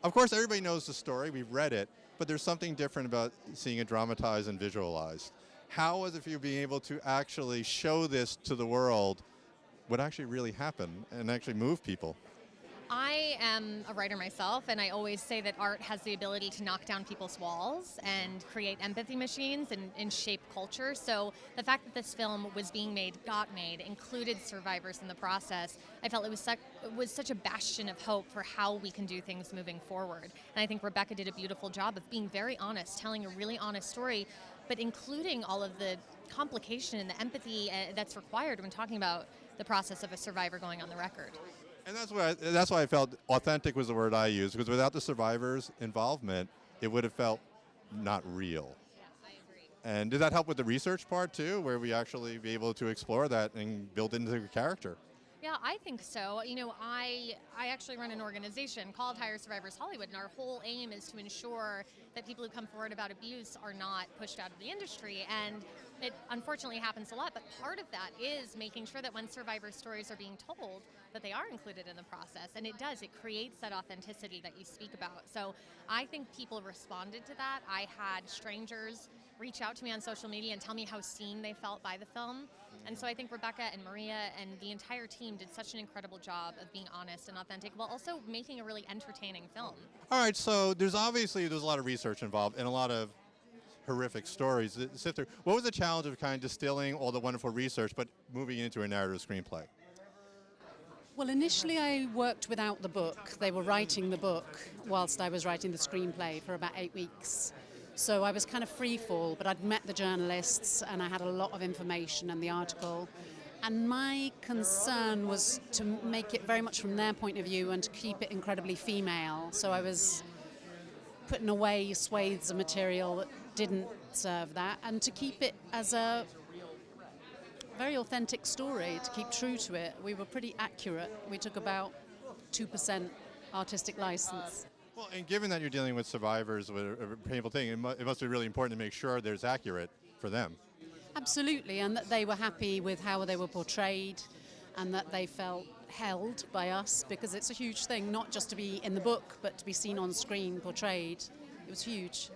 Of course, everybody knows the story. We've read it, but there's something different about seeing it dramatized and visualized. How was it for you being able to actually show this to the world what actually really happened and actually move people? I am a writer myself, and I always say that art has the ability to knock down people's walls and create empathy machines and shape culture. So the fact that this film was being made, got made, included survivors in the process, I felt it was such a bastion of hope for how we can do things moving forward. And I think Rebecca did a beautiful job of being very honest, telling a really honest story, but including all of the complication and the empathy that's required when talking about the process of a survivor going on the record. And that's why I felt authentic was the word I used, because without the survivors' involvement, it would have felt not real. Yeah, I agree. And did that help with the research part too, where we actually be able to explore that and build into the character? Yeah, I think so. You know, I actually run an organization called Hire Survivors Hollywood, and our whole aim is to ensure that people who come forward about abuse are not pushed out of the industry. And it unfortunately happens a lot, but part of that is making sure that when survivor stories are being told, that they are included in the process. And it does, it creates that authenticity that you speak about. So I think people responded to that. I had strangers reach out to me on social media and tell me how seen they felt by the film. And so I think Rebecca and Maria and the entire team did such an incredible job of being honest and authentic while also making a really entertaining film. All right, so there's a lot of research involved and a lot of horrific stories to sift through. What was the challenge of kind of distilling all the wonderful research but moving into a narrative screenplay? Well, initially I worked without the book. They were writing the book whilst I was writing the screenplay for about 8 weeks. So I was kind of free fall, but I'd met the journalists and I had a lot of information and the article. And my concern was to make it very much from their point of view and to keep it incredibly female. So I was putting away swathes of material that didn't serve that, and to keep it as a very authentic story, to keep true to it. We were pretty accurate. We took about 2% artistic license. Well, and given that you're dealing with survivors with a painful thing, it must be really important to make sure there's accurate for them. Absolutely, and that they were happy with how they were portrayed and that they felt held by us, because it's a huge thing, not just to be in the book, but to be seen on screen portrayed. It was huge.